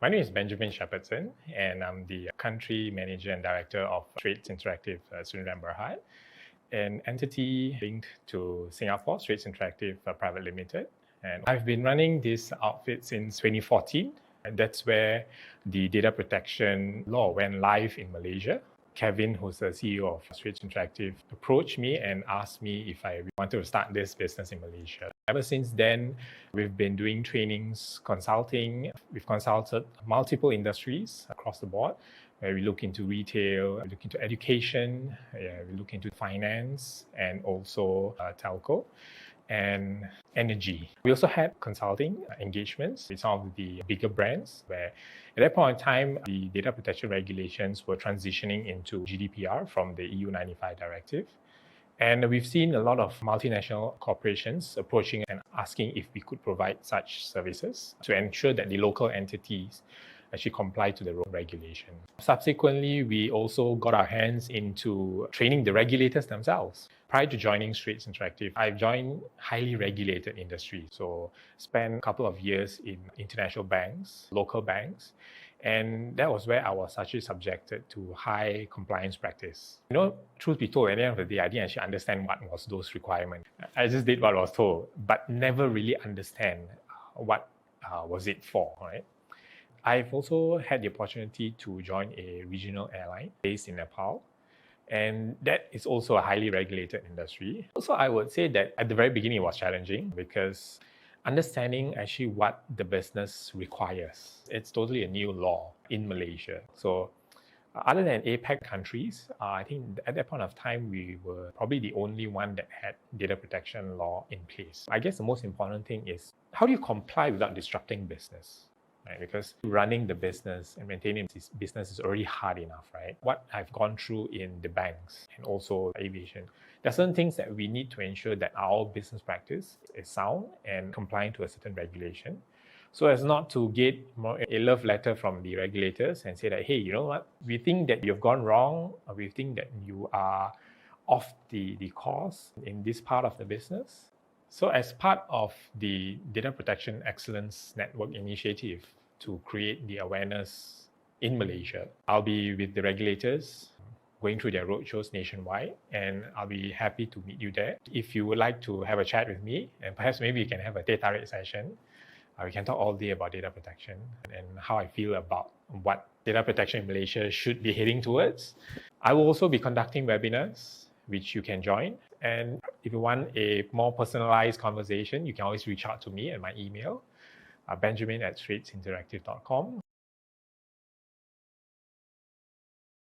My name is Benjamin Shepherdson, and I'm the Country Manager and Director of Straits Interactive Sdn Bhd, an entity linked to Singapore, Straits Interactive Private Limited. And I've been running this outfit since 2014, and that's where the data protection law went live in Malaysia. Kevin, who's the CEO of Straits Interactive, approached me and asked me if I wanted to start this business in Malaysia. Ever since then, we've been doing trainings, consulting. We've consulted multiple industries across the board, where we look into retail, we look into education, we look into finance, and also telco and energy. We also had consulting engagements with some of the bigger brands, where at that point in time, the data protection regulations were transitioning into GDPR from the EU 95 directive. And we've seen a lot of multinational corporations approaching and asking if we could provide such services to ensure that the local entities actually comply to the regulation. Subsequently, we also got our hands into training the regulators themselves. Prior to joining Straits Interactive, I've joined highly regulated industries. So spent a couple of years in international banks, local banks, and that was where I was actually subjected to high compliance practice. Truth be told, at the end of the day, I didn't actually understand what was those requirements. I just did what I was told, but never really understand what was it for, right? I've also had the opportunity to join a regional airline based in Nepal, and that is also a highly regulated industry. Also, I would say that at the very beginning it was challenging because understanding actually what the business requires. It's totally a new law in Malaysia. So other than APAC countries, I think at that point of time, we were probably the only one that had data protection law in place. I guess the most important thing is, how do you comply without disrupting business? Right? Because running the business and maintaining this business is already hard enough, right? What I've gone through in the banks and also aviation, there are certain things that we need to ensure that our business practice is sound and compliant to a certain regulation, so as not to get a love letter from the regulators and say that, hey, you know what, we think that you've gone wrong, or we think that you are off the course in this part of the business. So as part of the Data Protection Excellence Network initiative to create the awareness in Malaysia, I'll be with the regulators going through their roadshows nationwide, and I'll be happy to meet you there. If you would like to have a chat with me, and perhaps maybe we can have a 𝘩𝘪𝘴 session, we can talk all day about data protection and how I feel about what data protection in Malaysia should be heading towards. I will also be conducting webinars, which you can join. And if you want a more personalized conversation, you can always reach out to me at my email, benjamin@straitsinteractive.com.